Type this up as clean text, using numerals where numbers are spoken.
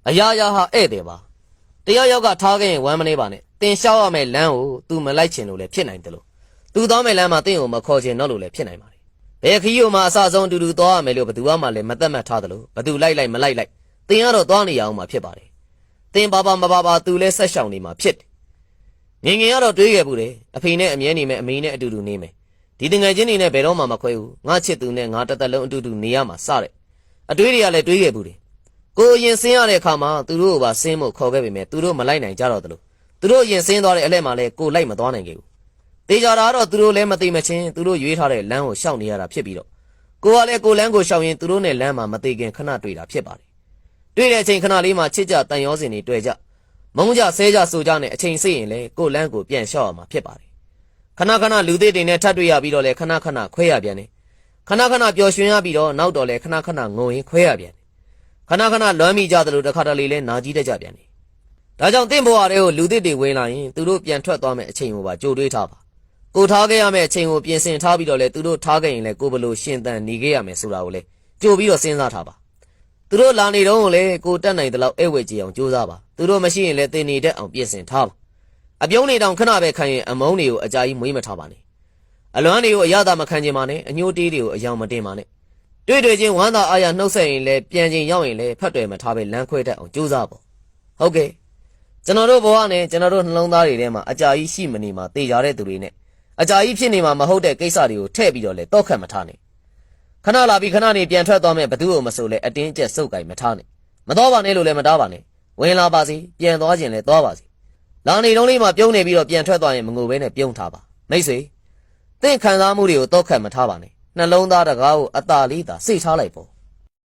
အရာရာဟာဧည့်သည်ပါတရားရောက်ကထားခဲ့ရင်ဝမ်းမနေပါနဲ့တင်လျှောက်ရမယ့်လမ်းကို तू မလိုက်ချင်လို့လည်းဖြစ်နိုင်တယ်လို့ तू သွားမယ့်လမ်းမှာတင့်ကိုမခေါ်ချင်တော့လို့လည်းဖြစ်နိုင်ပါတယ်ဘယ်ခီးကိုမှအစဆုံးအတူတူသွားရမယ်လို့ဘသူမှလည်းမသက်မှတ်ထားတယ်လို့ဘသူလိုက်မလိုက်တင်ကတော့သွားနေရအောင်မှာဖြစ်ပါတယ်တင်ပါမပါ तू လဲဆက်ရှောင်နေမှာဖြစ်တယ်ငင်ကတော့တွေးခဲ့ဘူးတယ်အဖေနဲ့အမြဲနေမယ်အမေနဲ့အတူတူနေမယ်ဒီတငယ်ချင်းတွေနဲ့ဘယ်တော့မှမခွဲဘူးငါချစ်သူနဲ့ငါတစ်သက်လုံးအတူတူနေရမှာစတဲ့အတွေးတွေကလည်းတွေးခဲ့ဘူးတယ်ကိုရင်ဆင်းရတဲ့အခါမှာသူတို့ကပါဆင်းဖို့ခေါ်ခဲ့ပေမဲ့သူတို့မလိုက်နိုင်ကြတော့တယ်လို့သူတို့ရင်ဆင်းသွားတဲ့အလှည့်မှာလည်းကိုလိုက်မသွားနိုင်ခဲ့ဘူးတေချာတာတော့သူတို့လည်းမသိမချင်းသူတို့ရွေးထားတဲ့လမ်းကိုရှောက်နေရတာဖြစ်ပြီးတော့ကိုကလည်းကိုလမ်းကိုရှောက်ရင်သူတို့နဲ့လမ်းမှာမသိခင်ခဏတွေ့တာဖြစ်ပါတယ်တွေ့တဲ့အချိန်ခဏလေးမှာချစ်ကြတန်ရောစင်တွေတွေ့ကြမုန်းကြဆဲကြဆိုကြနဲ့အချိန်စိတ်ရင်လေကိုလမ်းကိုပြန်လျှောက်ရမှာဖြစ်ပါတယ်ခဏလူသေးတွေနဲ့ထပ်တွေ့ရပြီးတော့လေခဏခွဲရပြန်တယ်ခဏပျော်ရွှင်ရပြီးတော့နောက်တော့လေခဏငုံရင်ခွဲရပြန်တယ်ခဏလွမ်းမိကြသလိုတစ်ခါတလေလဲနာကြီးတတ်ကြပြန်တယ်ဒါကြောင့်တင့်ဘဝတွေကိုလူသေးတွေဝင်လာရင်သူတို့ပြန်ထွက်သွားမယ့်အချိန်ကိုပါကြိုတွေးထားပါကိုထားခဲ့ရမယ့်အချိန်ကိုပြင်ဆင်ထားပြီးတော့လေသူတို့ထားခဲ့ရင်လေကိုဘလို့ရှင်သန်နေခဲ့ရမယ်ဆိုတာကိုလေကြိုပြီးတော့စဉ်းစားထားပါသူတို့လာနေတော့လေကိုတက်နိုင်တဲ့လောက်အဲ့ဝဲကြည့်အောင်ကြိုးစားပါသူတို့မရှိရင်လည်းတင်နေတတ်အောင်ပြင်ဆင်ထားပါအပြုံးနေတောင်ခဏပဲခံရင်အမုန်းတွေကိုအကြာကြီးမွေးမထားပါနဲ့အလွမ်းတွေကိုအရသာမခံချင်ပါနဲ့အညိုးတေးတွေကိုအယောင်မတင်ပါနဲ့တွေ့ချင်းဝမ်းသာအားရနှုတ်ဆက်ရင်လည်းပြန်ချင်းရောက်ရင်လည်းဖတ်တယ်မထားပဲလမ်းခွဲတတ်အောင်ကြိုးစားပါဟုတ်ကဲ့ကျွန်တော်တို့ဘဝနဲ့ကျွန်တော်တို့နှလုံးသားတွေထဲမှာအကြာကြီးရှိမနေမှာတေးကြတဲ့သူတွေနဲ့အကြာကြီးဖြစ်နေမှာမဟုတ်တဲ့ကိစ္စတွေကိုထည့်ပြီးတော့လေတော့ခတ်မထားနဲ့ခဏလာပြီးခဏနေပြန်ထွက်သွားမဲ့ဘသူ့ကိုမဆိုလဲအတင်းကျပ်စုပ်ကိုင်မထားနဲ့မတော်ပါနဲ့လို့လည်းမတားပါနဲ့ဝင်လာပါစီပြန်သွားခြင်းလဲသွားပါစီလာနေတုံးလေးမှာပြုံးနေပြီးတော့ပြန်ထွက်သွားရင်မငိုဘဲနဲ့ပြုံးထားပါမိတ်ဆွေသင်ခံစားမှုတွေကိုတော့ခတ်မထားပါနဲ့နှလုံးသားတကားကိုအသာလေးသာစိတ်ထားလိုက်ပေါ့